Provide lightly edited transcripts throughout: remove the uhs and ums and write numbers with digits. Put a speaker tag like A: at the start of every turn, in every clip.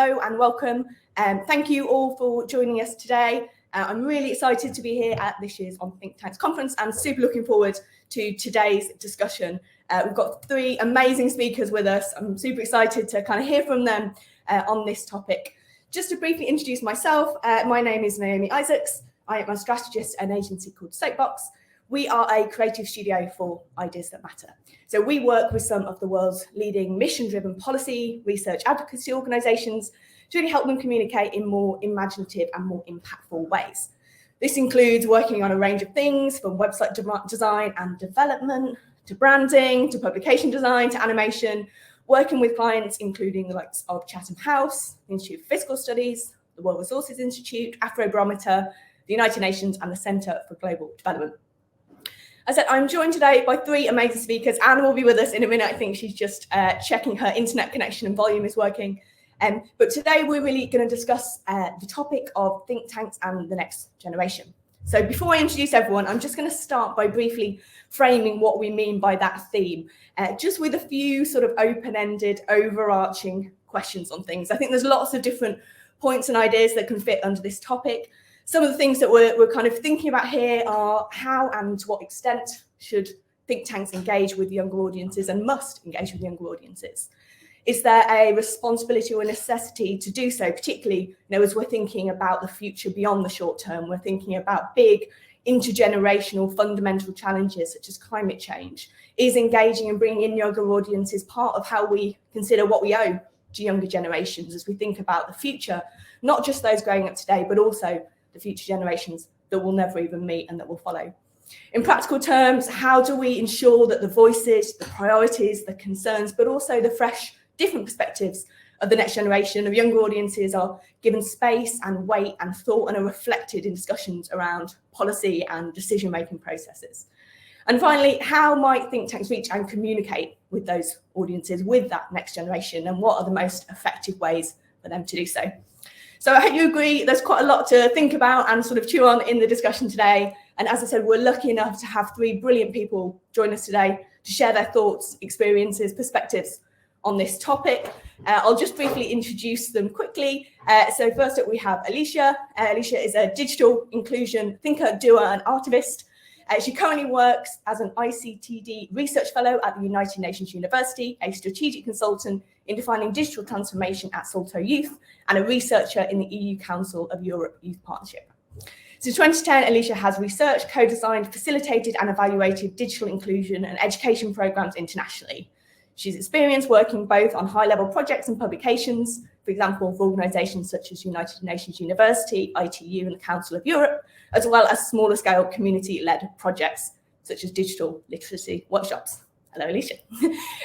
A: Hello and welcome. Thank you all for joining us today. I'm really excited to be here at this year's Think Tanks Conference and super looking forward to today's discussion. We've got three amazing speakers with us. I'm super excited to kind of hear from them on this topic. Just to briefly introduce myself, my name is Naomi Isaacs. I am a strategist at an agency called Soapbox. We are a creative studio for ideas that matter. So we work with some of the world's leading mission-driven policy, research advocacy organisations to really help them communicate in more imaginative and more impactful ways. This includes working on a range of things from website design and development, to branding, to publication design, to animation, working with clients including the likes of Chatham House, the Institute for Physical Studies, the World Resources Institute, Afrobarometer, the United Nations and the Centre for Global Development. As I said, I'm joined today by three amazing speakers. Anne will be with us in a minute. I think she's just checking her internet connection and volume is working. But today we're really going to discuss the topic of think tanks and the next generation. So before I introduce everyone, I'm just going to start by briefly framing what we mean by that theme, just with a few sort of open-ended, overarching questions on things. I think there's lots of different points and ideas that can fit under this topic. Some of the things that we're kind of thinking about here are how and to what extent should think tanks engage with younger audiences and must engage with younger audiences. Is there a responsibility or a necessity to do so, particularly as we're thinking about the future beyond the short term? We're thinking about big intergenerational fundamental challenges such as climate change. Is engaging and bringing in younger audiences part of how we consider what we owe to younger generations as we think about the future, not just those growing up today, but also the future generations that we'll never even meet and that will follow? In practical terms, how do we ensure that the voices, the priorities, the concerns, but also the fresh, different perspectives of the next generation of younger audiences are given space and weight and thought and are reflected in discussions around policy and decision-making processes? And finally, how might think tanks reach and communicate with those audiences, with that next generation, and what are the most effective ways for them to do so? So I hope you agree there's quite a lot to think about and sort of chew on in the discussion today. And as I said, we're lucky enough to have three brilliant people join us today to share their thoughts, experiences, perspectives on this topic. I'll just briefly introduce them quickly. So first up, we have Alicia. Alicia is a digital inclusion thinker, doer, and artivist. She currently works as an ICTD research fellow at the United Nations University, a strategic consultant in defining digital transformation at Salto Youth, and a researcher in the EU Council of Europe Youth Partnership. Since 2010, Alicia has researched, co-designed, facilitated, and evaluated digital inclusion and education programs internationally. She's experienced working both on high-level projects and publications, for example, for organisations such as United Nations University, ITU, and the Council of Europe, as well as smaller-scale community-led projects such as digital literacy workshops. Hello, Alicia.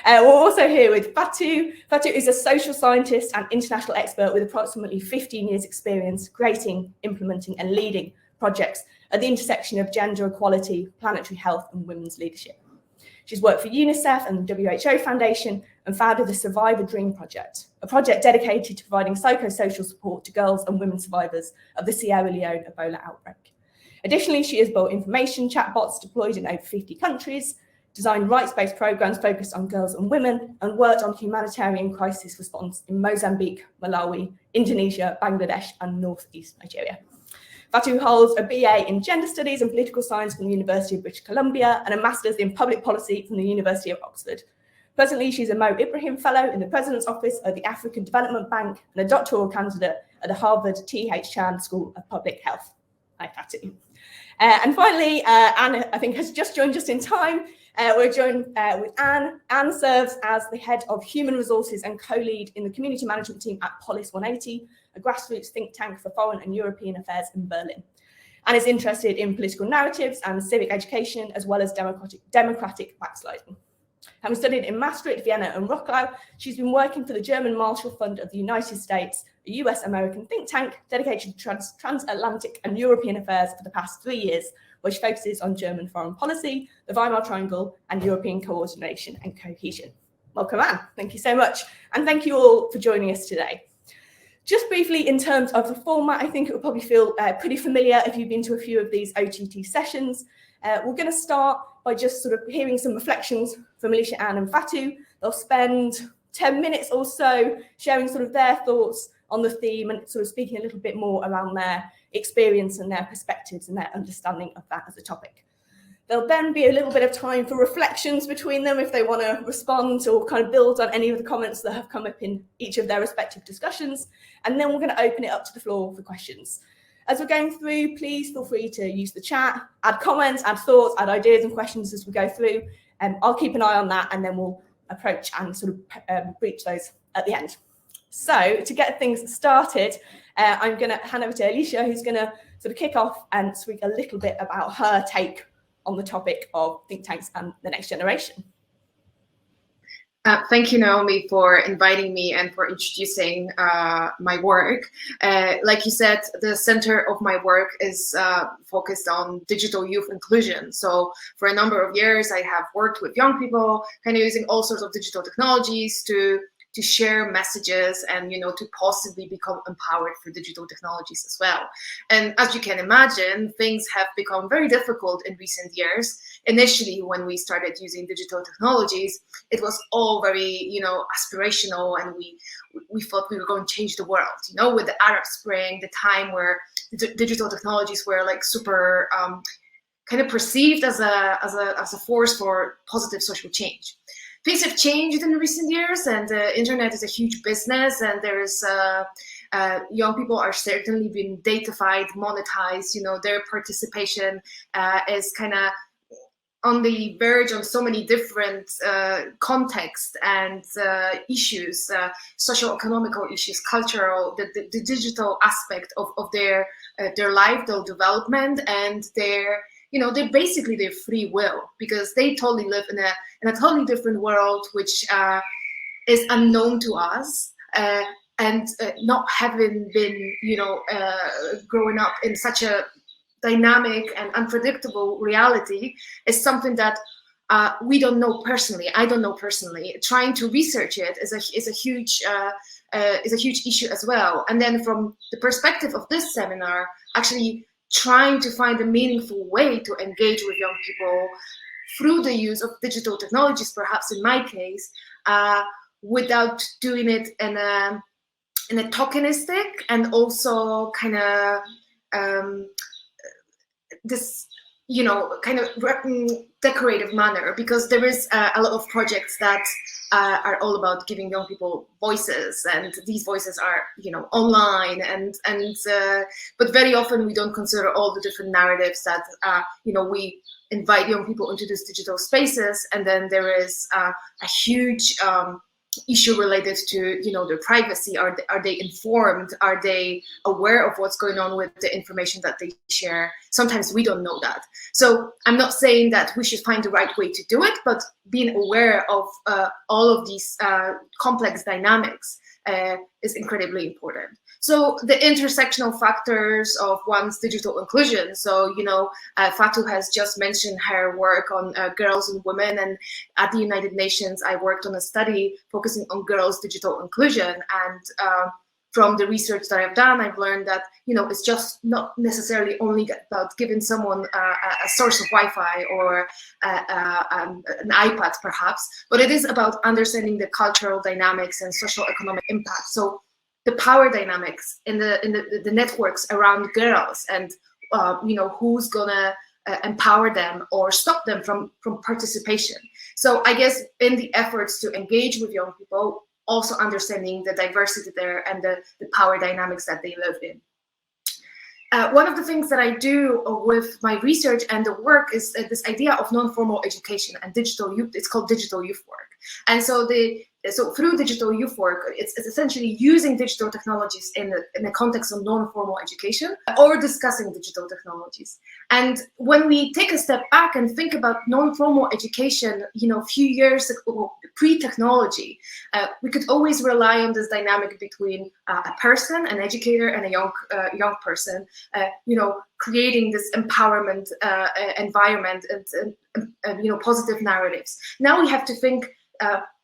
A: We're also here with Fatou. Fatou is a social scientist and international expert with approximately 15 years' experience creating, implementing, and leading projects at the intersection of gender equality, planetary health, and women's leadership. She's worked for UNICEF and the WHO Foundation and founded the Survivor Dream Project, a project dedicated to providing psychosocial support to girls and women survivors of the Sierra Leone Ebola outbreak. Additionally, she has built information chatbots deployed in over 50 countries, designed rights-based programs focused on girls and women, and worked on humanitarian crisis response in Mozambique, Malawi, Indonesia, Bangladesh, and northeast Nigeria. Fatou holds a BA in Gender Studies and Political Science from the University of British Columbia and a Master's in Public Policy from the University of Oxford. Presently, she's a Mo Ibrahim Fellow in the President's Office of the African Development Bank and a doctoral candidate at the Harvard T.H. Chan School of Public Health. Hi, Fatou. And finally, Anne, I think, has just joined just in time. We're joined with Anne. Anne serves as the head of human resources and co-lead in the community management team at Polis 180, a grassroots think tank for foreign and European affairs in Berlin. Anne is interested in political narratives and civic education, as well as democratic backsliding. Having studied in Maastricht, Vienna, and Wrocław, she's been working for the German Marshall Fund of the United States, a US-American think tank dedicated to transatlantic and European affairs for the past 3 years, which focuses on German foreign policy, the Weimar Triangle, and European coordination and cohesion. Welcome, Anne. Thank you so much. And thank you all for joining us today. Just briefly, in terms of the format, I think it will probably feel pretty familiar if you've been to a few of these OTT sessions. We're going to start by just sort of hearing some reflections from Alicia, Anne, and Fatou. They'll spend 10 minutes or so sharing sort of their thoughts on the theme and sort of speaking a little bit more around their experience and their perspectives and their understanding of that as a topic. There'll then be a little bit of time for reflections between them if they want to respond or kind of build on any of the comments that have come up in each of their respective discussions. And then we're going to open it up to the floor for questions. As we're going through, please feel free to use the chat, add comments, add thoughts, add ideas and questions as we go through. I'll keep an eye on that and then we'll approach and sort of breach those at the end. So to get things started, I'm going to hand over to Alicia, who's going to sort of kick off and speak a little bit about her take on the topic of think tanks and the next generation.
B: Thank you, Naomi, for inviting me and for introducing my work. Like you said, the center of my work is focused on digital youth inclusion. So for a number of years, I have worked with young people, kind of using all sorts of digital technologies to share messages and, you know, to possibly become empowered for digital technologies as well. And as you can imagine, things have become very difficult in recent years. Initially, when we started using digital technologies, it was all very, you know, aspirational, and we thought we were going to change the world, you know, with the Arab Spring, the time where digital technologies were like super kind of perceived as a force for positive social change. Things have changed in recent years, and the internet is a huge business, and there's young people are certainly being datafied, monetized. You know, their participation is kind of on the verge on so many different contexts and issues, socio-economical issues, cultural, the digital aspect of their life, their development, and their, you know, they're basically their free will, because they totally live in a totally different world, which is unknown to us, and not having been, you know, growing up in such a dynamic and unpredictable reality is something that we don't know personally. I don't know personally. Trying to research it is a huge issue as well. And then from the perspective of this seminar, actually trying to find a meaningful way to engage with young people through the use of digital technologies, perhaps in my case, without doing it in a tokenistic and also kind of this, you know, kind of decorative manner, because there is a lot of projects that are all about giving young people voices, and these voices are, you know, online, and but very often we don't consider all the different narratives that you know, we invite young people into these digital spaces, and then there is a huge issue related to, you know, their privacy. Are they informed? Are they aware of what's going on with the information that they share? Sometimes we don't know that. So I'm not saying that we should find the right way to do it, but being aware of all of these complex dynamics is incredibly important. So the intersectional factors of one's digital inclusion. So, you know, Fatou has just mentioned her work on girls and women, and at the United Nations, I worked on a study focusing on girls' digital inclusion. And from the research that I've done, I've learned that, you know, it's just not necessarily only about giving someone a source of Wi-Fi or an iPad, perhaps, but it is about understanding the cultural dynamics and social economic impact. So the power dynamics in the networks around girls, and you know, who's gonna empower them or stop them from participation. So I guess in the efforts to engage with young people, also understanding the diversity there and the power dynamics that they live in. One of the things that I do with my research and the work is this idea of non-formal education and digital youth. It's called digital youth work. And so through digital youth work, it's essentially using digital technologies in the context of non-formal education or discussing digital technologies. And when we take a step back and think about non-formal education, you know, a few years ago, pre-technology, we could always rely on this dynamic between a person, an educator, and a young person, you know, creating this empowerment environment and you know, positive narratives. Now we have to think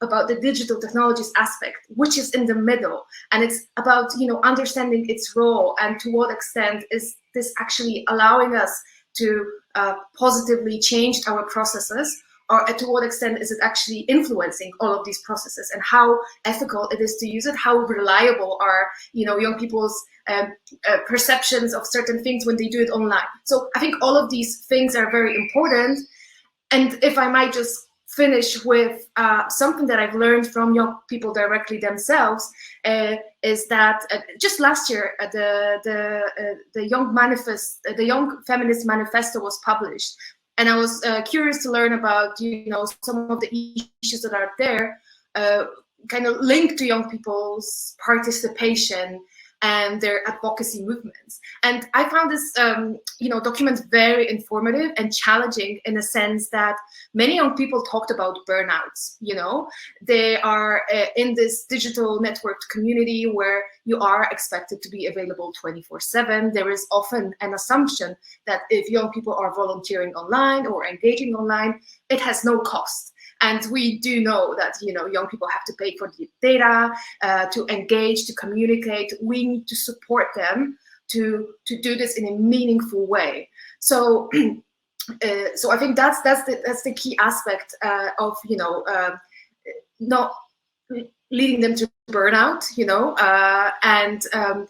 B: about the digital technologies aspect, which is in the middle, and it's about, you know, understanding its role and to what extent is this actually allowing us to positively change our processes, or to what extent is it actually influencing all of these processes, and how ethical it is to use it, how reliable are young people's perceptions of certain things when they do it online. So I think all of these things are very important. And if I might just finish with something that I've learned from young people directly themselves, is that just last year the Young Feminist Manifesto was published, and I was curious to learn about some of the issues that are there, kind of linked to young people's participation and their advocacy movements. And I found this document very informative and challenging, in a sense that many young people talked about burnouts. They are in this digital networked community where you are expected to be available 24/7. There is often an assumption that if young people are volunteering online or engaging online, it has no cost. And we do know that young people have to pay for the data, to engage, to communicate. We need to support them to do this in a meaningful way. So, so I think that's the key aspect of not leading them to burnout, and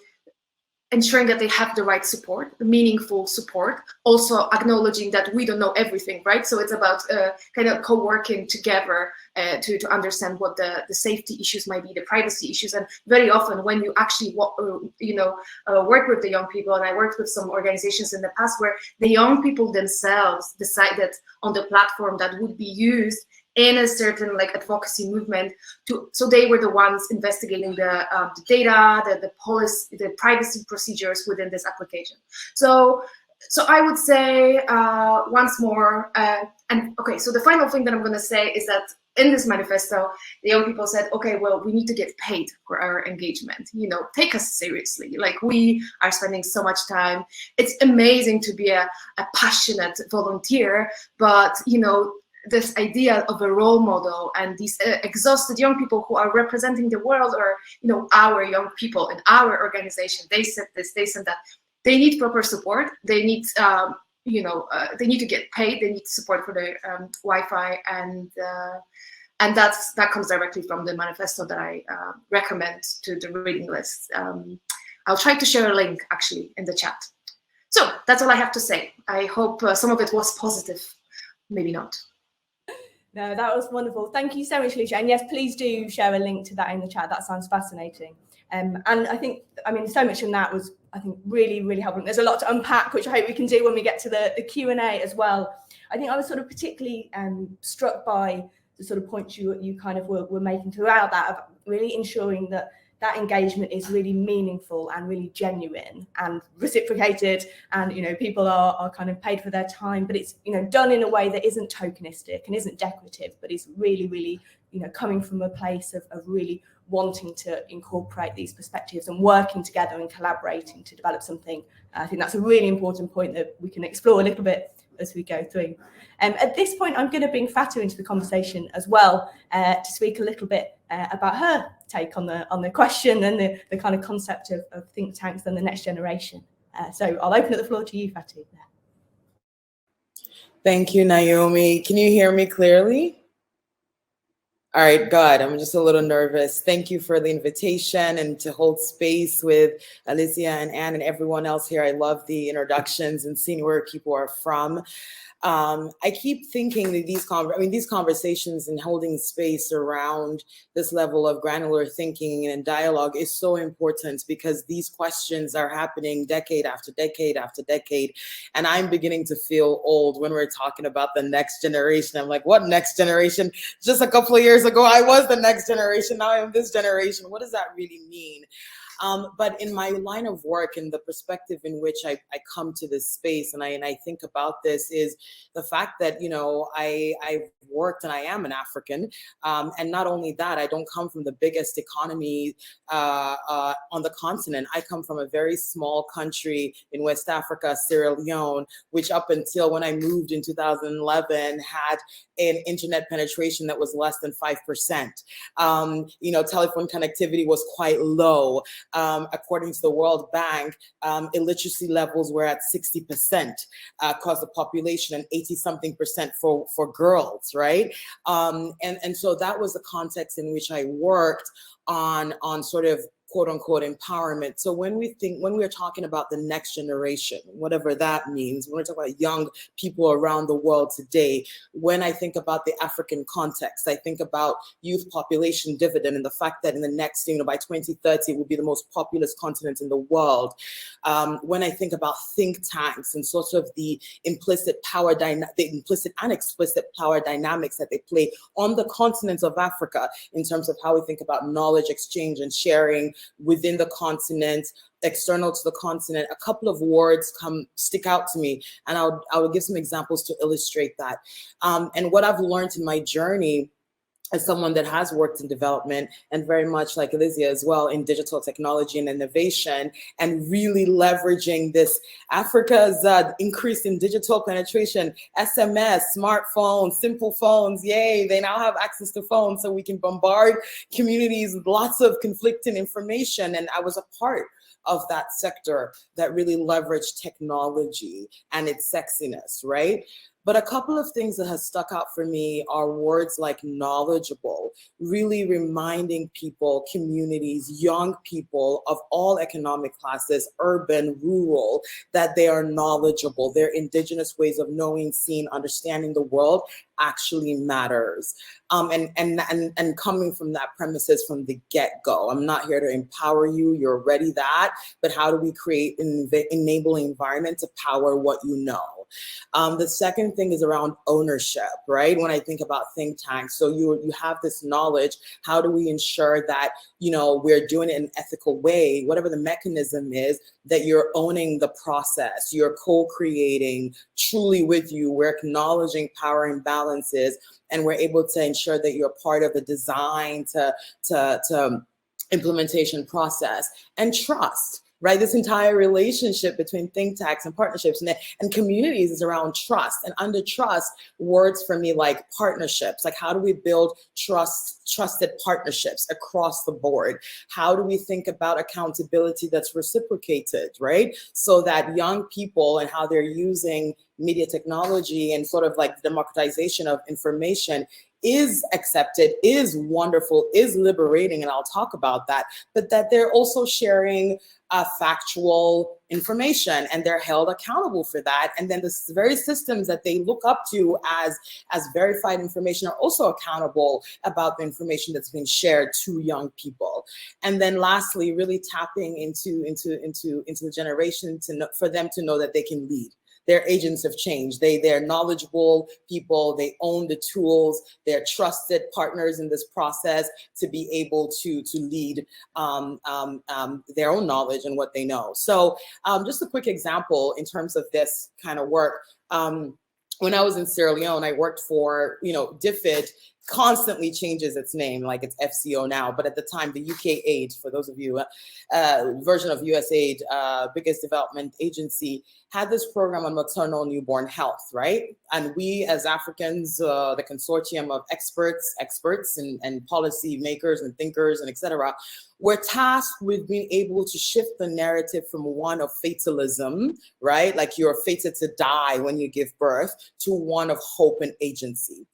B: ensuring that they have the right support, meaningful support, also acknowledging that we don't know everything, right? So it's about kind of co-working together to understand what the safety issues might be, the privacy issues. And very often when you actually work with the young people, and I worked with some organizations in the past where the young people themselves decided on the platform that would be used in a certain advocacy movement, so they were the ones investigating the data, the policy, the privacy procedures within this application. So I would say once more, and okay, so the final thing that I'm going to say is that in this manifesto, the young people said, okay, well, we need to get paid for our engagement. Take us seriously. We are spending so much time. It's amazing to be a passionate volunteer, but this idea of a role model and these exhausted young people who are representing the world, or our young people in our organization, they said this, they said that. They need proper support. They need they need to get paid. They need support for their Wi-Fi, and that comes directly from the manifesto that I recommend to the reading list. I'll try to share a link actually in the chat. So that's all I have to say. I hope some of it was positive, maybe not.
A: No, that was wonderful. Thank you so much, Lucia. And yes, please do share a link to that in the chat. That sounds fascinating. And I think, so much from that was, I think, really, really helpful. There's a lot to unpack, which I hope we can do when we get to the Q&A as well. I think I was sort of particularly struck by the sort of points you kind of were making throughout that, of really ensuring that engagement is really meaningful and really genuine and reciprocated, and people are kind of paid for their time, but it's done in a way that isn't tokenistic and isn't decorative, but is really, really coming from a place of really wanting to incorporate these perspectives and working together and collaborating to develop something. I think that's a really important point that we can explore a little bit as we go through. At this point, I'm going to bring Fatu into the conversation as well, to speak a little bit about her take on the question and the kind of concept of think tanks and the next generation. So I'll open up the floor to you, Fatu.
C: Thank you, Naomi. Can you hear me clearly? All right, good. I'm just a little nervous. Thank you for the invitation and to hold space with Alicia and Anne and everyone else here. I love the introductions and seeing where people are from. I keep thinking that these conversations and holding space around this level of granular thinking and dialogue is so important, because these questions are happening decade after decade after decade. And I'm beginning to feel old when we're talking about the next generation. I'm like, what next generation? Just a couple of years ago, I was the next generation. Now I'm this generation. What does that really mean? But in my line of work and the perspective in which I come to this space and I think about this is the fact that, I've worked and I am an African. And not only that, I don't come from the biggest economy on the continent. I come from a very small country in West Africa, Sierra Leone, which up until when I moved in 2011 had an internet penetration that was less than 5%. Telephone connectivity was quite low. according to the World Bank, illiteracy levels were at 60% across the population and 80-something% for girls, right? And so that was the context in which I worked on sort of quote unquote empowerment. So when we're talking about the next generation, whatever that means, when we're talking about young people around the world today, when I think about the African context, I think about youth population dividend and the fact that in the next, by 2030, it will be the most populous continent in the world. When I think about think tanks and sort of the implicit and explicit power dynamics that they play on the continent of Africa in terms of how we think about knowledge exchange and sharing within the continent, external to the continent, a couple of words stick out to me, and I will give some examples to illustrate that. And what I've learned in my journey as someone that has worked in development and very much like Alizia as well in digital technology and innovation, and really leveraging this Africa's increase in digital penetration, SMS, smartphones, simple phones, yay, they now have access to phones so we can bombard communities with lots of conflicting information. And I was a part of that sector that really leveraged technology and its sexiness, right? But a couple of things that has stuck out for me are words like knowledgeable, really reminding people, communities, young people of all economic classes, urban, rural, that they are knowledgeable. Their indigenous ways of knowing, seeing, understanding the world actually matters. And coming from that premises from the get-go. I'm not here to empower you, you're already that, but how do we create an enabling environment to power what you know? The second thing is around ownership, right? When I think about think tanks, so you have this knowledge, how do we ensure that, we're doing it in an ethical way, whatever the mechanism is, that you're owning the process, you're co-creating truly with you, we're acknowledging power imbalances, and we're able to ensure that you're part of the design to implementation process, and trust. Right, this entire relationship between think tanks and partnerships and communities is around trust. And under trust, words for me like partnerships, like how do we build trusted partnerships across the board? How do we think about accountability that's reciprocated, right? So that young people and how they're using media technology and sort of like the democratization of information is accepted, is wonderful, is liberating, and I'll talk about that, but that they're also sharing factual information and they're held accountable for that. And then the very systems that they look up to as verified information are also accountable about the information that's been shared to young people. And then lastly, really tapping into the generation for them to know that they can lead. They're agents of change. They're knowledgeable people. They own the tools. They're trusted partners in this process to be able to lead their own knowledge and what they know. So just a quick example in terms of this kind of work. When I was in Sierra Leone, I worked for, DFID constantly changes its name, like it's FCO now, but at the time, the UK Aid, for those of you, version of USAID, biggest development agency, had this program on maternal newborn health, right? And we as Africans, the consortium of experts and policy makers and thinkers and et cetera, were tasked with being able to shift the narrative from one of fatalism, right? Like you're fated to die when you give birth, to one of hope and agency.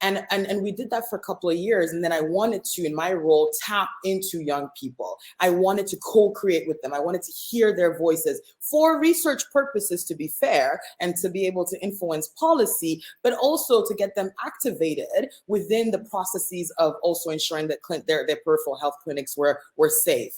C: And we did that for a couple of years. And then I wanted to, in my role, tap into young people. I wanted to co-create with them. I wanted to hear their voices for research purposes, to be fair, and to be able to influence policy, but also to get them activated within the processes of also ensuring that their peripheral health clinics were safe.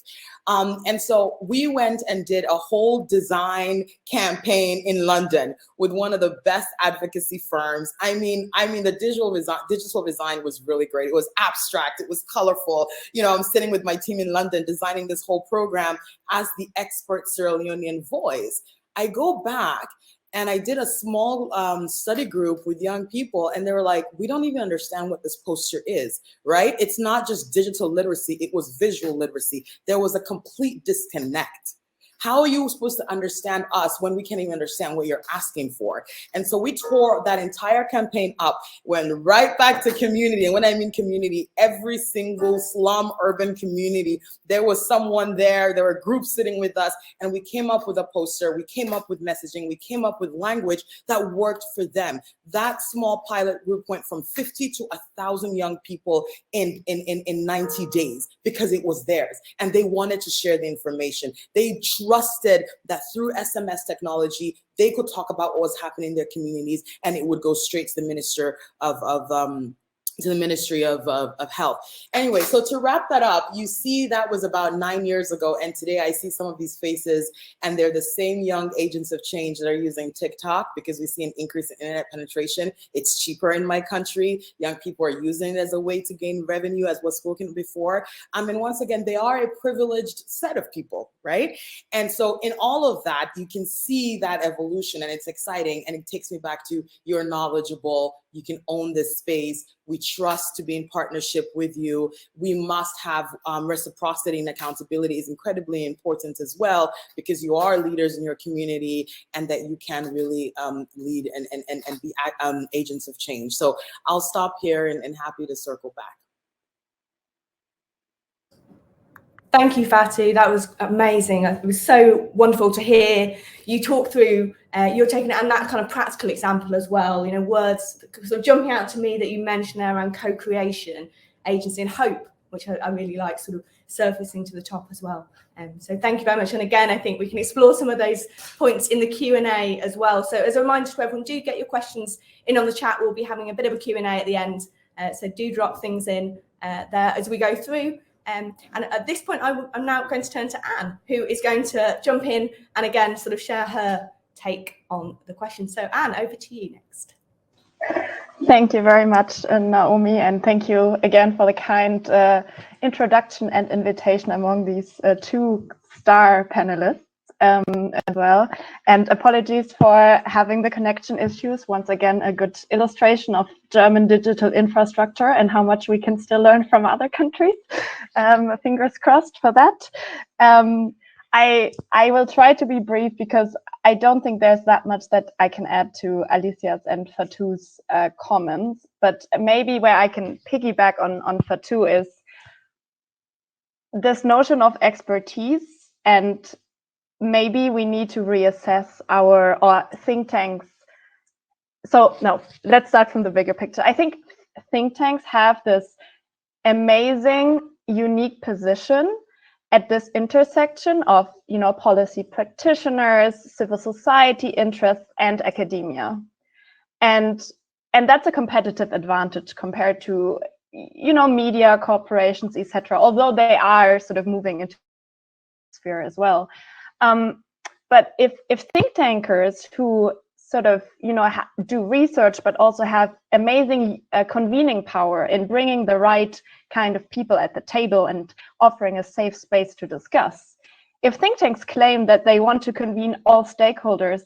C: And so we went and did a whole design campaign in London with one of the best advocacy firms. I mean, the digital design was really great. It was abstract. It was colorful. I'm sitting with my team in London designing this whole program as the expert Sierra Leonean voice. I go back and I did a small study group with young people, and they were like, we don't even understand what this poster is, right? It's not just digital literacy, it was visual literacy. There was a complete disconnect. How are you supposed to understand us when we can't even understand what you're asking for? And so we tore that entire campaign up, went right back to community. And when I mean community, every single slum urban community, there was someone there, there were groups sitting with us, and we came up with a poster, we came up with messaging, we came up with language that worked for them. That small pilot group went from 50 to 1,000 young people in 90 days because it was theirs. And they wanted to share the information. They trusted that through SMS technology, they could talk about what was happening in their communities, and it would go straight to the Minister to the Ministry of Health. Anyway, so to wrap that up, you see that was about 9 years ago, and today I see some of these faces, and they're the same young agents of change that are using TikTok because we see an increase in internet penetration. It's cheaper in my country. Young people are using it as a way to gain revenue, as was spoken before. And once again, they are a privileged set of people, right? And so in all of that, you can see that evolution, and it's exciting, and it takes me back to you're knowledgeable, you can own this space. We trust to be in partnership with you. We must have reciprocity and accountability is incredibly important as well, because you are leaders in your community, and that you can really lead and be agents of change. So I'll stop here and happy to circle back.
A: Thank you, Fatou. That was amazing. It was so wonderful to hear you talk through your taking it and that kind of practical example as well. You know, words sort of jumping out to me that you mentioned there around co-creation, agency, and hope, which I really like, sort of surfacing to the top as well. So thank you very much. And again, I think we can explore some of those points in the Q&A as well. So as a reminder to everyone, do get your questions in on the chat. We'll be having a bit of a Q&A at the end. So do drop things in there as we go through. And at this point, I'm now going to turn to Anne, who is going to jump in and again sort of share her take on the question. So Anne, over to you next.
D: Thank you very much, Naomi, and thank you again for the kind introduction and invitation among these two star panelists as well. And apologies for having the connection issues. Once again, a good illustration of German digital infrastructure and how much we can still learn from other countries. Fingers crossed for that. I will try to be brief because I don't think there's that much that I can add to Alicia's and Fatou's comments, but maybe where I can piggyback on Fatou is this notion of expertise, and maybe we need to reassess our think tanks. So no, let's start from the bigger picture. I think think tanks have this amazing, unique position at this intersection of, you know, policy practitioners, civil society interests, and academia, and that's a competitive advantage compared to, you know, media corporations, etc. Although they are sort of moving into the sphere as well. But if think tankers who sort of, you know, do research, but also have amazing convening power in bringing the right kind of people at the table and offering a safe space to discuss. If think tanks claim that they want to convene all stakeholders,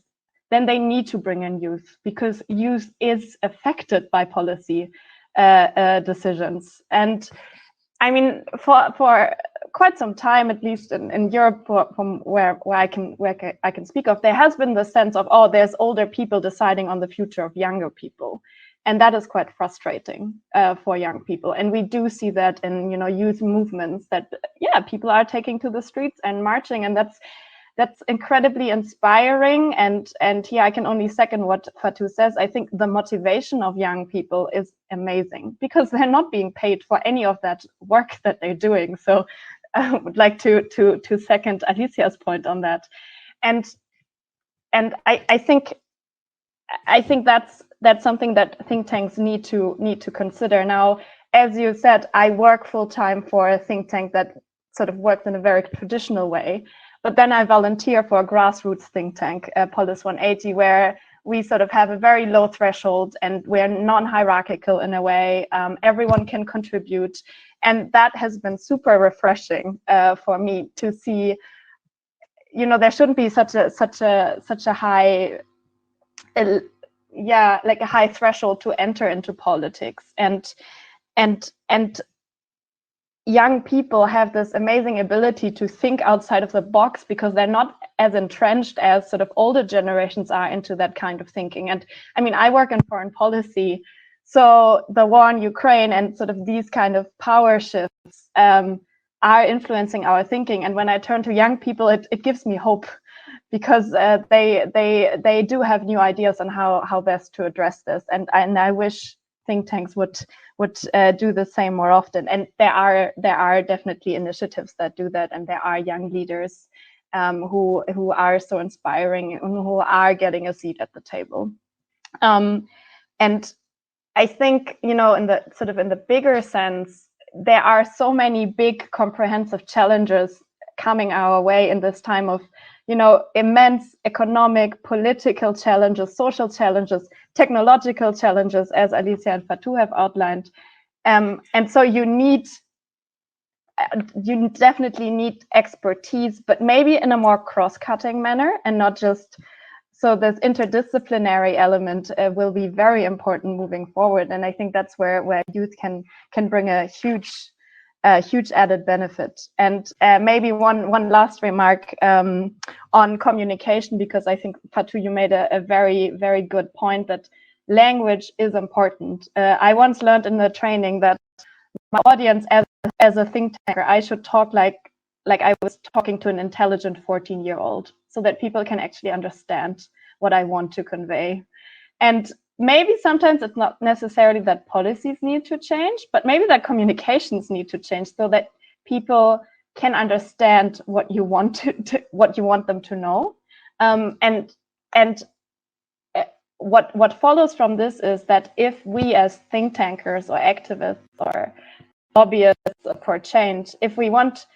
D: then they need to bring in youth, because youth is affected by policy decisions. And I mean, for quite some time, at least in Europe, from where I can speak of, there has been the sense of, oh, there's older people deciding on the future of younger people, and that is quite frustrating for young people. And we do see that in, you know, youth movements that, yeah, people are taking to the streets and marching, and that's incredibly inspiring. And here I can only second what Fatou says. I think the motivation of young people is amazing because they're not being paid for any of that work that they're doing. So I would like to second Alicia's point on that. And I think that's something that think tanks need to consider. Now, as you said, I work full time for a think tank that sort of works in a very traditional way. But then I volunteer for a grassroots think tank, Polis 180, where we sort of have a very low threshold and we're non-hierarchical in a way. Everyone can contribute. And that has been super refreshing for me to see, you know, there shouldn't be such a high, like a high threshold to enter into politics. And young people have this amazing ability to think outside of the box because they're not as entrenched as sort of older generations are into that kind of thinking. And I mean, I work in foreign policy, so the war in Ukraine and sort of these kind of power shifts are influencing our thinking. And when I turn to young people, it gives me hope, because they do have new ideas on how best to address this. And I wish think tanks would do the same more often. And there are definitely initiatives that do that, and there are young leaders who are so inspiring and who are getting a seat at the table. And I think, you know, in the bigger sense, there are so many big comprehensive challenges coming our way in this time of, you know, immense economic, political challenges, social challenges, technological challenges, as Alicia and Fatou have outlined. And so you definitely need expertise, but maybe in a more cross-cutting manner, and not just, so this interdisciplinary element will be very important moving forward. And I think that's where youth can bring a huge added benefit. And maybe one last remark on communication, because I think, Fatou, you made a very, very good point that language is important. I once learned in the training that my audience, as a think tanker, I should talk like I was talking to an intelligent 14-year-old, so that people can actually understand what I want to convey. And maybe sometimes it's not necessarily that policies need to change, but maybe that communications need to change, so that people can understand what you want what you want them to know. And what follows from this is that if we as think tankers or activists or lobbyists for change, if we want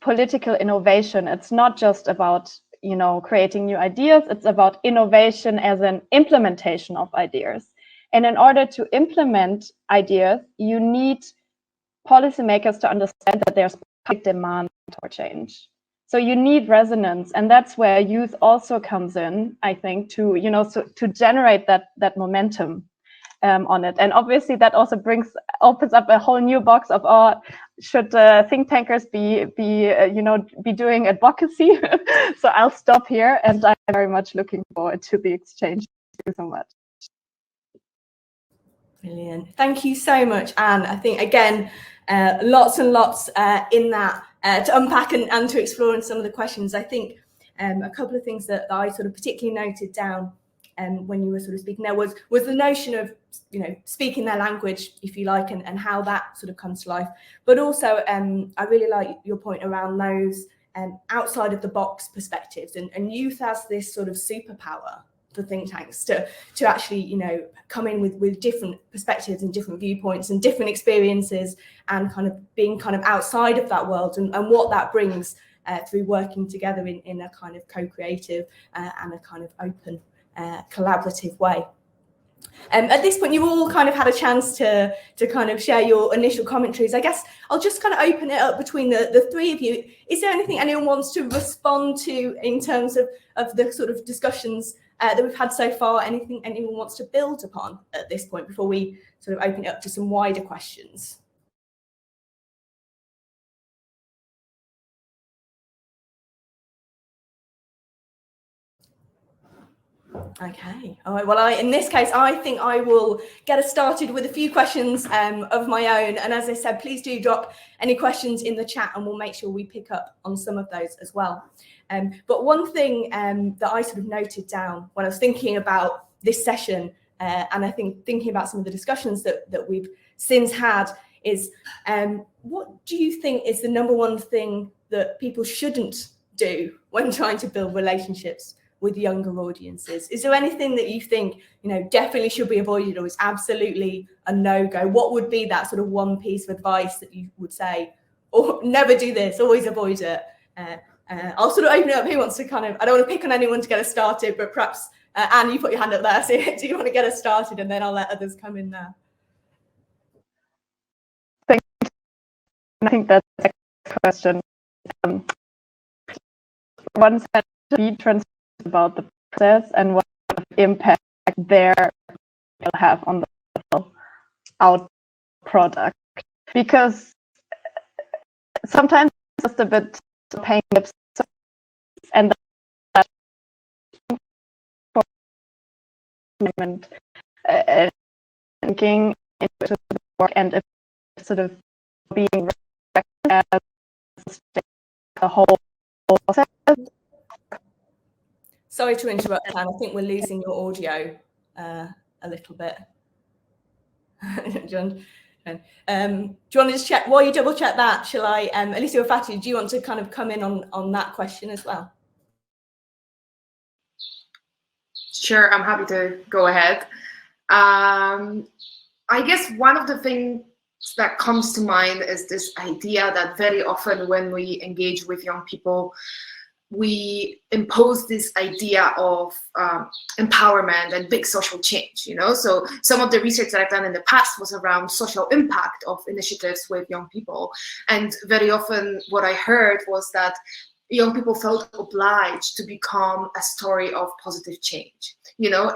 D: political innovation, it's not just about, you know, creating new ideas, it's about innovation as an implementation of ideas. And in order to implement ideas, you need policymakers to understand that there's public demand for change. So you need resonance, and that's where youth also comes in, I think, to, you know, to generate that momentum on it. And obviously that also opens up a whole new box of, should think tankers be doing advocacy? So I'll stop here, and I'm very much looking forward to the exchange. Thank you so much.
A: Brilliant. Thank you so much, Anne. I think, again, lots and lots in that to unpack and to explore in some of the questions. I think a couple of things that I sort of particularly noted down when you were sort of speaking there was the notion of, you know, speaking their language, if you like, and how that sort of comes to life. But also, I really like your point around those outside of the box perspectives, and youth as this sort of superpower for think tanks to actually, you know, come in with different perspectives and different viewpoints and different experiences, and kind of being kind of outside of that world, and what that brings through working together in a kind of co-creative and a kind of open collaborative way. At this point, you've all kind of had a chance to kind of share your initial commentaries. I guess I'll just kind of open it up between the three of you. Is there anything anyone wants to respond to in terms of the sort of discussions that we've had so far? Anything anyone wants to build upon at this point before we sort of open it up to some wider questions? Okay. All right. Well, in this case, I think I will get us started with a few questions of my own. And as I said, please do drop any questions in the chat, and we'll make sure we pick up on some of those as well. But one thing that I sort of noted down when I was thinking about this session, and I think thinking about some of the discussions that we've since had, is what do you think is the number one thing that people shouldn't do when trying to build relationships with younger audiences? Is there anything that you think, you know, definitely should be avoided, or is absolutely a no-go? What would be that sort of one piece of advice that you would say, or never do this, always avoid it? I'll sort of open it up. Who wants to kind of, I don't want to pick on anyone to get us started, but perhaps Anne, you put your hand up there. So do you want to get us started, and then I'll let others come in there?
D: I think that's a question. One said to be transparent about the process and what impact there will have on the out product. because sometimes it's just a bit paying lip service, and that thinking into the work and sort of being recognized as the whole process.
A: Sorry to interrupt, Anne. I think we're losing your audio a little bit. John, do you want to just check, while you double check that, shall I, Alicia or Fatih, do you want to kind of come in on that question as well?
B: Sure, I'm happy to go ahead. I guess one of the things that comes to mind is this idea that very often when we engage with young people, we impose this idea of empowerment and big social change, you know? So some of the research that I've done in the past was around social impact of initiatives with young people. And very often what I heard was that young people felt obliged to become a story of positive change. You know,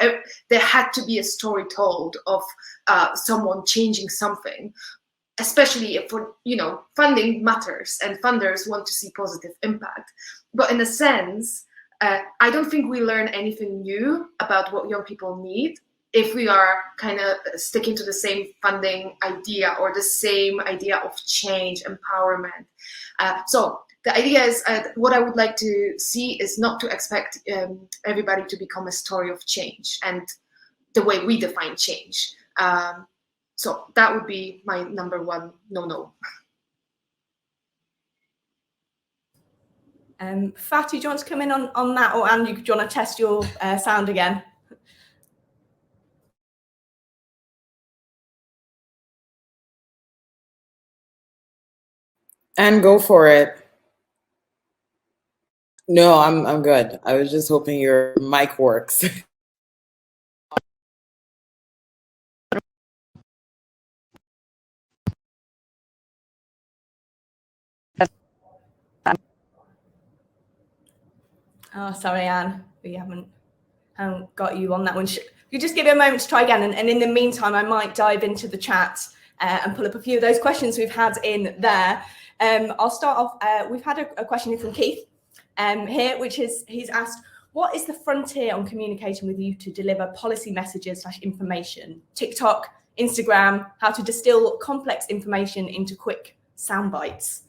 B: there had to be a story told of someone changing something, especially if, you know, funding matters and funders want to see positive impact. But in a sense, I don't think we learn anything new about what young people need if we are kind of sticking to the same funding idea or the same idea of change, empowerment. So the idea is, what I would like to see is not to expect everybody to become a story of change and the way we define change. So that would be my number one no-no.
A: Fatih, do you want to come in on that, or Anne, do you want to test your sound again?
C: And go for it. No, I'm good. I was just hoping your mic works.
A: Oh, sorry, Anne, we haven't got you on that one. You just give it a moment to try again, and in the meantime, I might dive into the chat and pull up a few of those questions we've had in there. I'll start off. We've had a question from Keith here, which is, he's asked, what is the frontier on communicating with youth to deliver policy messages / information? TikTok, Instagram, how to distill complex information into quick sound bites.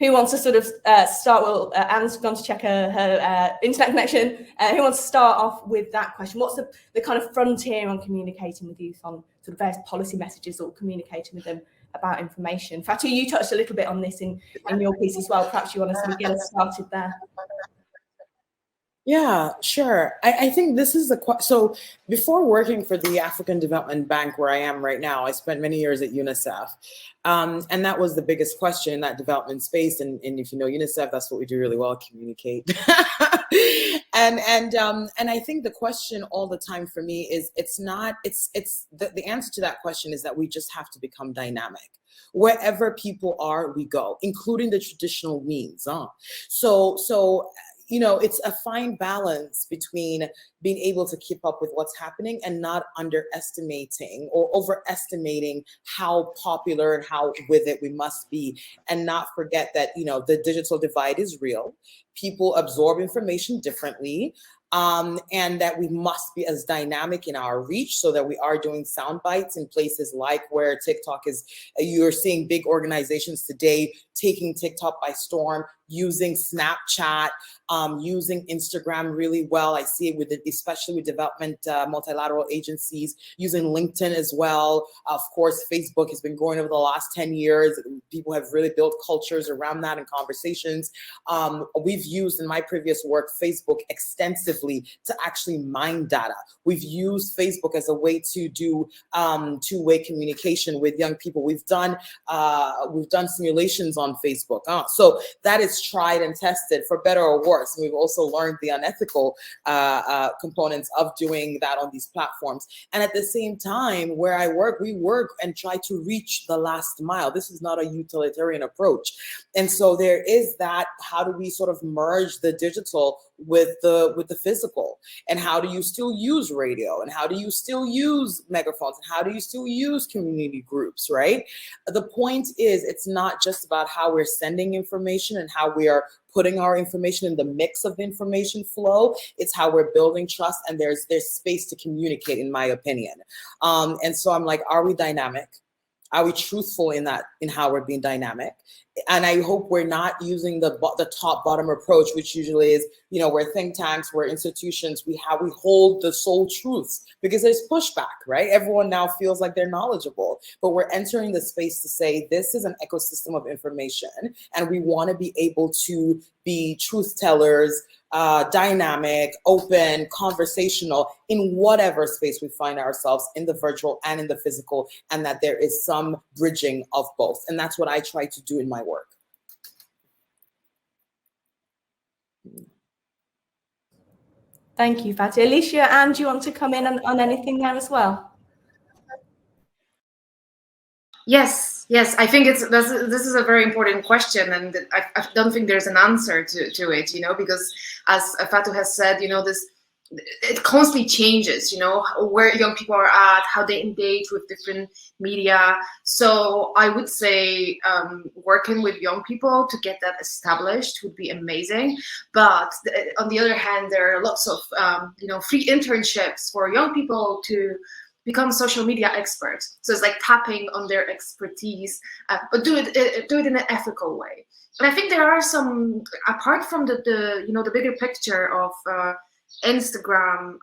A: Who wants to sort of start? Well, Anne's gone to check her internet connection. Who wants to start off with that question? What's the kind of frontier on communicating with youth on sort of various policy messages or communicating with them about information? Fatih, you touched a little bit on this in your piece as well. Perhaps you want to sort of get us started there.
C: Yeah, sure. I think this is so before working for the African Development Bank, where I am right now, I spent many years at UNICEF. And that was the biggest question in that development space. And if you know UNICEF, that's what we do really well, communicate. and I think the question all the time for me is, the answer to that question is that we just have to become dynamic. Wherever people are, we go, including the traditional means. So you know, it's a fine balance between being able to keep up with what's happening and not underestimating or overestimating how popular and how with it we must be, and not forget that, you know, the digital divide is real. People absorb information differently. And that we must be as dynamic in our reach, so that we are doing sound bites in places like where TikTok is. You're seeing big organizations today taking TikTok by storm, using Snapchat, using Instagram really well. I see it with especially with development multilateral agencies, using LinkedIn as well. Of course, Facebook has been growing over the last 10 years. People have really built cultures around that and conversations. We've used in my previous work Facebook extensively to actually mine data. We've used Facebook as a way to do two-way communication with young people. We've done simulations on Facebook. So that is tried and tested for better or worse. And we've also learned the unethical components of doing that on these platforms. And at the same time, where I work, we work and try to reach the last mile. This is not a utilitarian approach. And so there is that, how do we sort of merge the digital with the physical? And how do you still use radio? And how do you still use megaphones? And how do you still use community groups, right? The point is, it's not just about how we're sending information and how we are putting our information in the mix of information flow. It's how we're building trust, and there's space to communicate, in my opinion. And so I'm like, are we dynamic? Are we truthful in how we're being dynamic? And I hope we're not using the top-bottom approach, which usually is, we're think tanks, we're institutions, we hold the sole truths, because there's pushback, right? Everyone now feels like they're knowledgeable, but we're entering the space to say this is an ecosystem of information, and we want to be able to be truth tellers, dynamic, open, conversational in whatever space we find ourselves, in the virtual and in the physical, and that there is some bridging of both. And that's what I try to do in my work.
A: Thank you, Fatih. Alicia, Anne, do you want to come in on anything there as well?
B: Yes, I think this is a very important question, and I don't think there's an answer to it, because as Fatou has said, it constantly changes, where young people are at, how they engage with different media. So I would say working with young people to get that established would be amazing. But on the other hand, there are lots of free internships for young people to become social media experts. So it's like tapping on their expertise, but do it in an ethical way. And I think there are some, apart from the bigger picture of Instagram,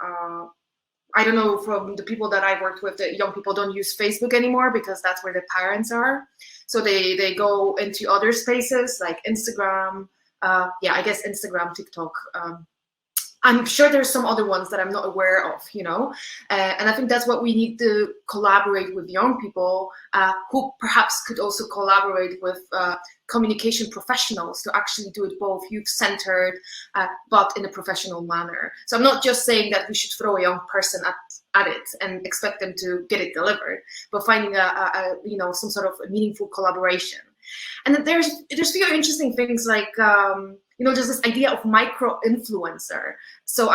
B: I don't know, from the people that I worked with, the young people don't use Facebook anymore because that's where their parents are. So they go into other spaces like Instagram, I guess Instagram, TikTok. I'm sure there's some other ones that I'm not aware of, and I think that's what we need to collaborate with young people who perhaps could also collaborate with communication professionals to actually do it both youth-centered, but in a professional manner. So I'm not just saying that we should throw a young person at it and expect them to get it delivered, but finding some sort of meaningful collaboration. And then there's few interesting things like there's this idea of micro-influencer. So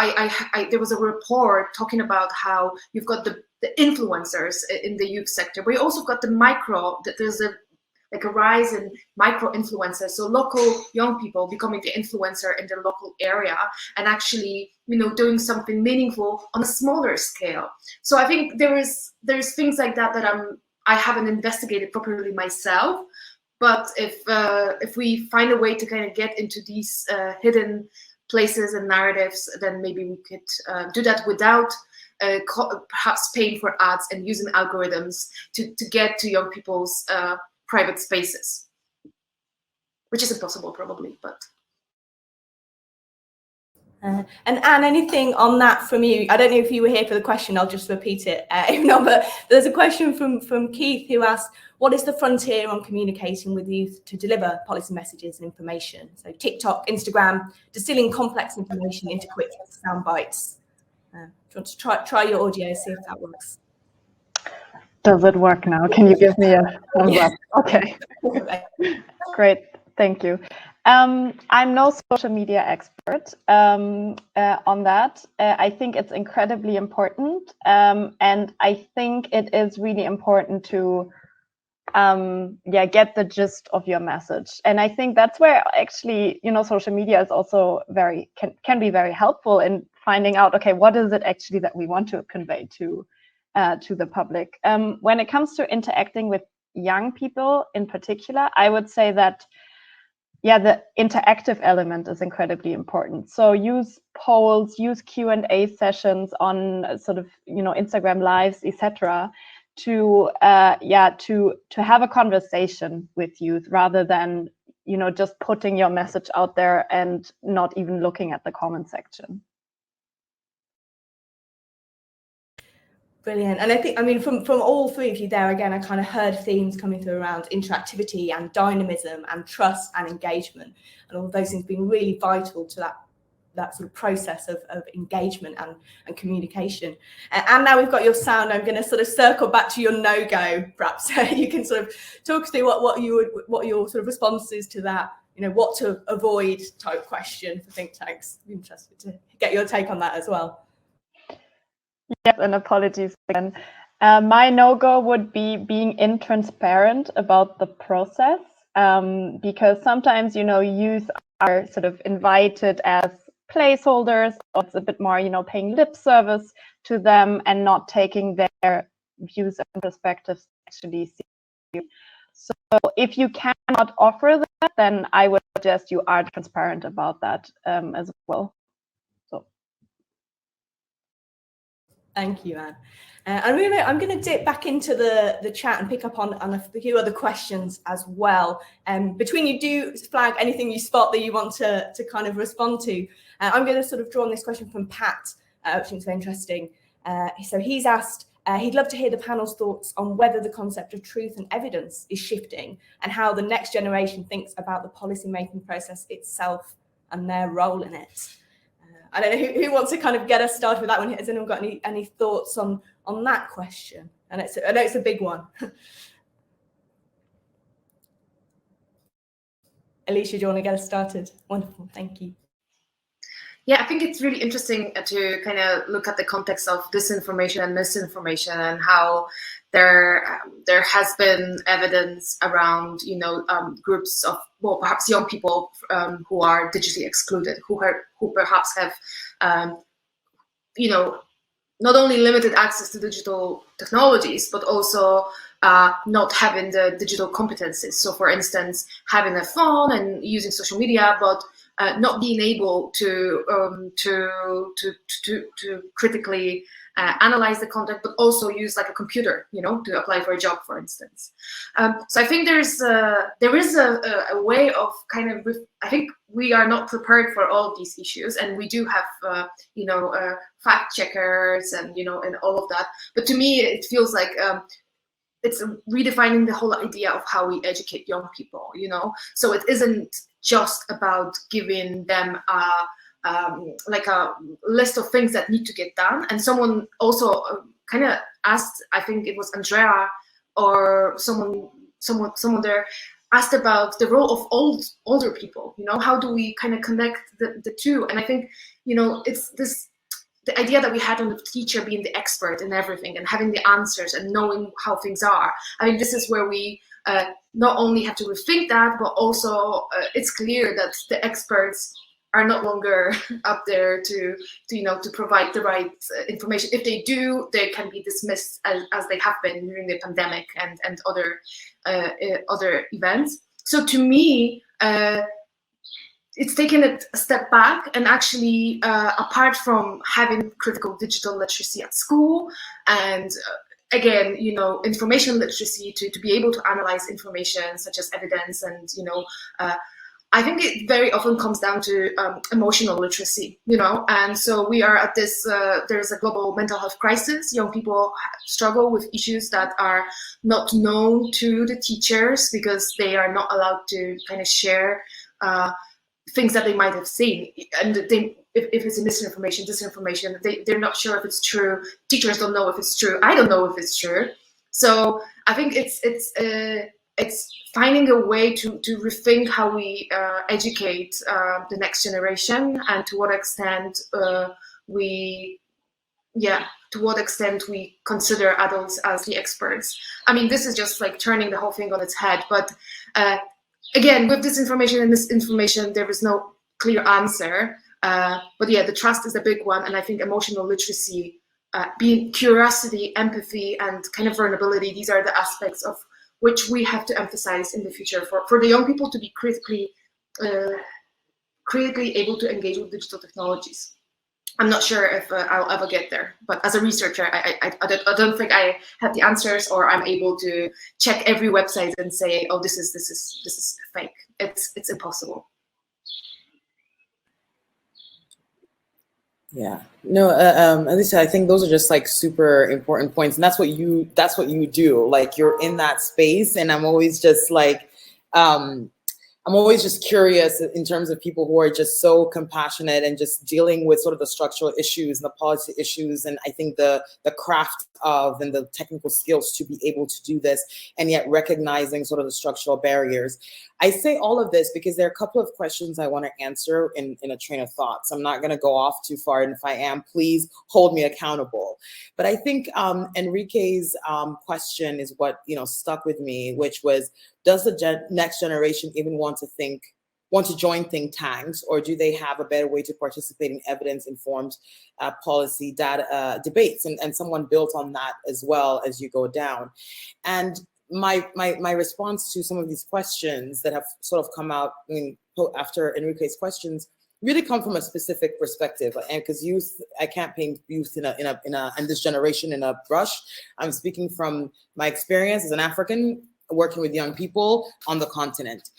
B: there was a report talking about how you've got the influencers in the youth sector, but you also got there's a rise in micro-influencers. So local young people becoming the influencer in their local area and actually, doing something meaningful on a smaller scale. So I think there's things like that I haven't investigated properly myself. But if we find a way to kind of get into these hidden places and narratives, then maybe we could do that without perhaps paying for ads and using algorithms to get to young people's private spaces, which is impossible probably, but.
A: And Anne, anything on that from you? I don't know if you were here for the question, I'll just repeat it. If not, but there's a question from Keith who asked, what is the frontier on communicating with youth to deliver policy messages and information? So TikTok, Instagram, distilling complex information into quick sound bites. Do you want to try your audio, see if that works?
D: Does it work now? Can you give me a thumbs up? Okay. Great. Thank you. I'm no social media expert on that. I think it's incredibly important. And I think it is really important to get the gist of your message. And I think that's where actually, social media is also can be very helpful in finding out, okay, what is it actually that we want to convey to the public? When it comes to interacting with young people in particular, I would say that the interactive element is incredibly important. So use polls, use Q&A sessions on sort of, Instagram lives, etc., to have a conversation with youth rather than, just putting your message out there and not even looking at the comment section.
A: Brilliant. And I think, from all three of you there, again, I kind of heard themes coming through around interactivity and dynamism and trust and engagement, and all of those things being really vital to that sort of process of engagement and communication. And now we've got your sound, I'm going to sort of circle back to your no-go, perhaps. You can sort of talk through what your sort of responses to that, what to avoid type question for think tanks. I'm interested to get your take on that as well.
D: Yes, and apologies again. My no-go would be being intransparent about the process, because sometimes, youth are sort of invited as placeholders, or it's a bit more, paying lip service to them and not taking their views and perspectives actually seriously. So if you cannot offer that, then I would suggest you are transparent about that as well.
A: Thank you, Anne. I'm going to dip back into the chat and pick up on a few other questions as well. Between you, do flag anything you spot that you want to kind of respond to. I'm going to sort of draw on this question from Pat, which is very interesting. So he's asked, he'd love to hear the panel's thoughts on whether the concept of truth and evidence is shifting and how the next generation thinks about the policy-making process itself and their role in it. I don't know who wants to kind of get us started with that one. Has anyone got any thoughts on that question? And I know it's a big one. Alicia, do you want to get us started? Wonderful, thank you.
B: Yeah, I think it's really interesting to kind of look at the context of disinformation and misinformation and how there has been evidence around, groups of, well, perhaps young people who are digitally excluded, who perhaps have, not only limited access to digital technologies, but also not having the digital competencies. So, for instance, having a phone and using social media, but not being able to critically analyze the content, but also use like a computer, to apply for a job, for instance. So I think there is a way of kind of, I think we are not prepared for all of these issues, and we do have, fact checkers and, and all of that. But to me, it feels like it's redefining the whole idea of how we educate young people, So it isn't just about giving them like a list of things that need to get done. And someone also kind of asked, I think it was Andrea or someone there asked about the role of older people. How do we kind of connect the two? And I think it's the idea that we had on the teacher being the expert in everything and having the answers and knowing how things are. I mean, this is where we not only have to rethink that, but also it's clear that the experts are no longer up there to provide the right information. If they do, they can be dismissed as they have been during the pandemic and other events. So to me, it's taken a step back and actually, apart from having critical digital literacy at school and again, information literacy to be able to analyze information such as evidence and, I think it very often comes down to emotional literacy, and so we are at this, there's a global mental health crisis. Young people struggle with issues that are not known to the teachers because they are not allowed to kind of share things that they might have seen. And if it's misinformation, disinformation, they're not sure if it's true. Teachers don't know if it's true. I don't know if it's true. So I think it's finding a way to rethink how we educate the next generation and to what extent we consider adults as the experts. I mean, this is just like turning the whole thing on its head. But again, with disinformation and misinformation, there is no clear answer. But yeah, the trust is a big one. And I think emotional literacy, being curiosity, empathy, and kind of vulnerability, these are the aspects of which we have to emphasize in the future for the young people to be critically able to engage with digital technologies. I'm not sure if I'll ever get there, but as a researcher, I don't think I have the answers, or I'm able to check every website and say, oh, this is fake. It's impossible.
C: Yeah, no, Alicia, I think those are just like super important points, and that's what you do. Like, you're in that space, and I'm always just like, I'm I'm always just curious in terms of people who are just so compassionate and just dealing with sort of the structural issues and the policy issues. And I think the craft of and the technical skills to be able to do this, and yet recognizing sort of the structural barriers. I say all of this because there are a couple of questions I want to answer in a train of thoughts. I'm not going to go off too far. And if I am, please hold me accountable. But I think Enrique's question is what, stuck with me, which was, does the next generation even want to join think tanks, or do they have a better way to participate in evidence-informed policy data debates? And someone built on that as well as you go down. And my response to some of these questions that have sort of come out, after Enrique's questions, really come from a specific perspective. And because youth, I can't paint youth in this generation in a brush. I'm speaking from my experience as an African working with young people on the continent.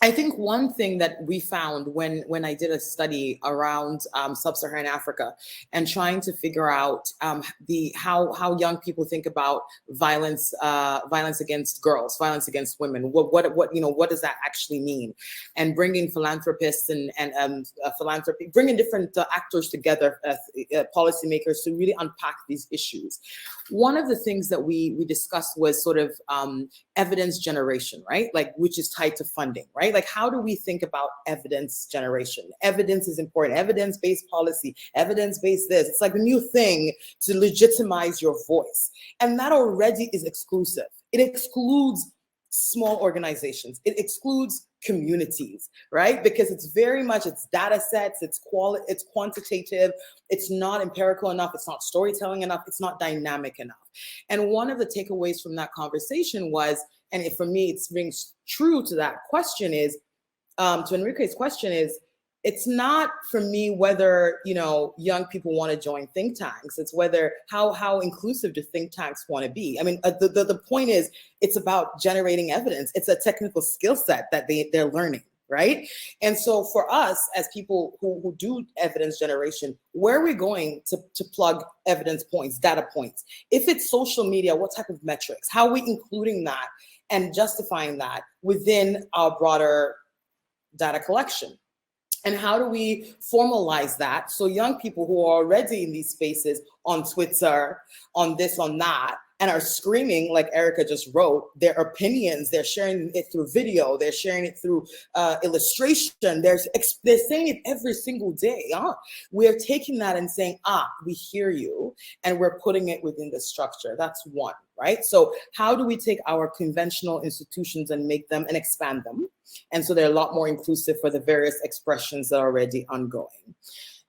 C: I think one thing that we found when I did a study around sub-Saharan Africa and trying to figure out how young people think about violence against girls, violence against women, what does that actually mean, and bringing philanthropists and philanthropy, bringing different actors together, policymakers, to really unpack these issues. One of the things that we discussed was sort of evidence generation, right? Like, which is tied to funding, right? Like, how do we think about evidence generation? Evidence is important. Evidence-based policy, evidence-based this. It's like the new thing to legitimize your voice. And that already is exclusive. It excludes small organizations. It excludes communities, right? Because it's very much, it's data sets, it's quantitative, it's not empirical enough, it's not storytelling enough, it's not dynamic enough. And one of the takeaways from that conversation was, and for me, it rings true to that question, is, to Enrique's question, is, it's not for me whether, young people want to join think tanks. It's whether, how inclusive do think tanks want to be? I mean, the point is, it's about generating evidence. It's a technical skill set that they're learning, right? And so for us as people who do evidence generation, where are we going to plug evidence points, data points? If it's social media, what type of metrics? How are we including that and justifying that within our broader data collection? And how do we formalize that so young people who are already in these spaces on Twitter, on this, on that, and are screaming, like Erica just wrote, their opinions, they're sharing it through video, they're sharing it through illustration, they're saying it every single day. We're taking that and saying, we hear you, and we're putting it within the structure. That's one, right? So how do we take our conventional institutions and make them and expand them? And so they're a lot more inclusive for the various expressions that are already ongoing.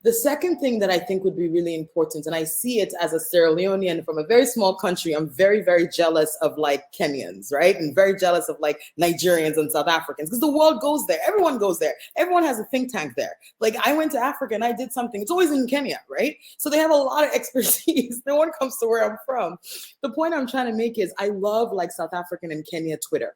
C: The second thing that I think would be really important, and I see it as a Sierra Leonean from a very small country, I'm very, very jealous of like Kenyans, right? And very jealous of like Nigerians and South Africans, because the world goes there. Everyone goes there. Everyone has a think tank there. Like, I went to Africa and I did something. It's always in Kenya, right? So they have a lot of expertise. No one comes to where I'm from. The point I'm trying to make is, I love like South African and Kenya Twitter,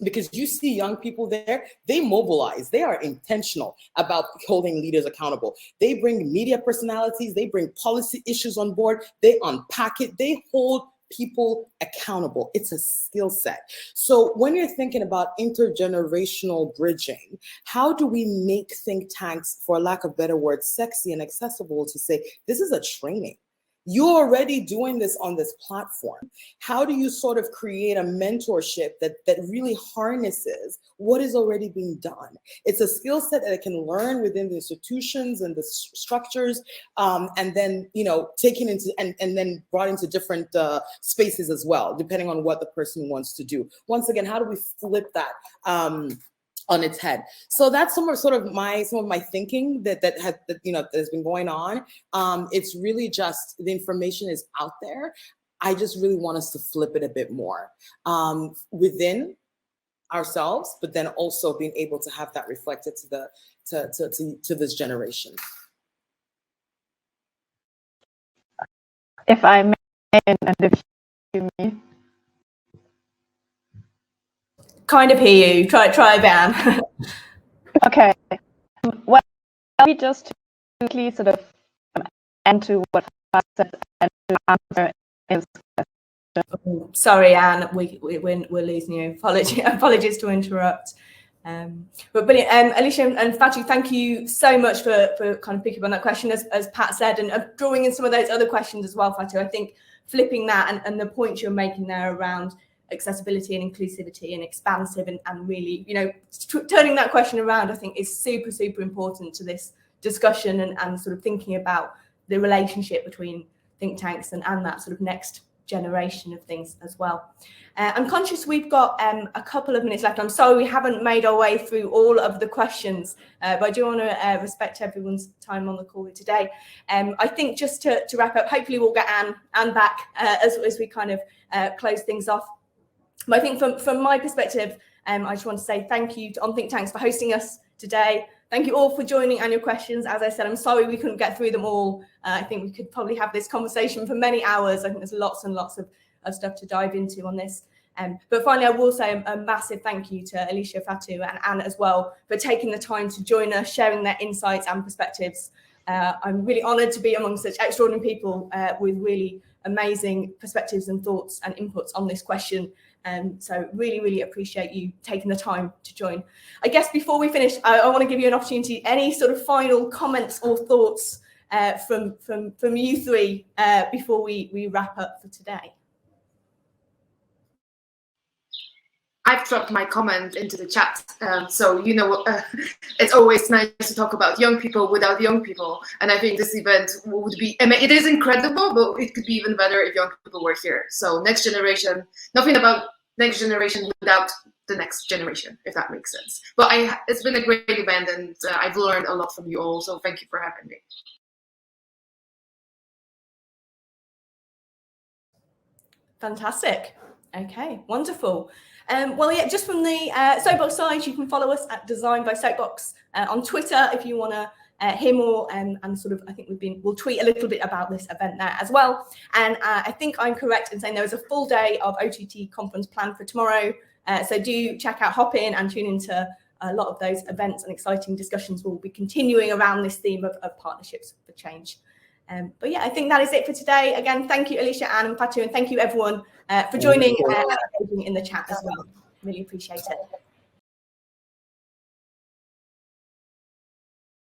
C: because you see young people there, they mobilize, they are intentional about holding leaders accountable. They bring media personalities, they bring policy issues on board, they unpack it, they hold people accountable. It's a skill set. So when you're thinking about intergenerational bridging, how do we make think tanks, for lack of better words, sexy and accessible to say, this is a training? You're already doing this on this platform. How do you sort of create a mentorship that really harnesses what is already being done? It's a skill set that it can learn within the institutions and the structures, and then, taken into and then brought into different spaces as well, depending on what the person wants to do. Once again, how do we flip that on its head? So that's some of my thinking that has been going on. It's really just, the information is out there. I just really want us to flip it a bit more within ourselves, but then also being able to have that reflected to this generation.
D: If I may, and if you mean.
A: Kind of hear you. Try Van.
D: Okay. Well, we just quickly sort of end to what Faz said and to answer his question.
A: Oh, sorry, Anne, we're losing you. Apologies to interrupt. But brilliant. Alicia and Fatu, thank you so much for kind of picking up on that question, as Pat said, and drawing in some of those other questions as well, Fatu. I think flipping that and the points you're making there around accessibility and inclusivity and expansive and really, turning that question around, I think is super, super important to this discussion and sort of thinking about the relationship between think tanks and that sort of next generation of things as well. I'm conscious we've got a couple of minutes left. I'm sorry we haven't made our way through all of the questions, but I do want to respect everyone's time on the call today. I think just to wrap up, hopefully we'll get Anne back as we kind of close things off. But I think from my perspective, I just want to say thank you to On Think Tanks for hosting us today. Thank you all for joining and your questions. As I said, I'm sorry we couldn't get through them all. I think we could probably have this conversation for many hours. I think there's lots and lots of stuff to dive into on this. But finally, I will say a massive thank you to Alicia, Fatu and Anne as well for taking the time to join us, sharing their insights and perspectives. I'm really honoured to be among such extraordinary people with really amazing perspectives and thoughts and inputs on this question. So really, really appreciate you taking the time to join. I guess before we finish, I want to give you an opportunity, any sort of final comments or thoughts from you three before we wrap up for today.
B: I've dropped my comment into the chat, so it's always nice to talk about young people without young people, and I think this event would be, it is incredible, but it could be even better if young people were here. So next generation, nothing about next generation without the next generation, if that makes sense. But it's been a great event, and I've learned a lot from you all, so thank you for having me.
A: Fantastic. Okay, wonderful. Well, yeah, just from the Soapbox side, you can follow us at Design by Soapbox on Twitter if you want to hear more, and sort of, I think we'll tweet a little bit about this event there as well. And I think I'm correct in saying there is a full day of OTT conference planned for tomorrow. So do check out, hop in and tune into a lot of those events, and exciting discussions will be continuing around this theme of partnerships for change. But yeah, I think that is it for today. Again, thank you, Alicia, Anne and Fatu, and thank you everyone for joining and engaging in the chat as well. Really appreciate it.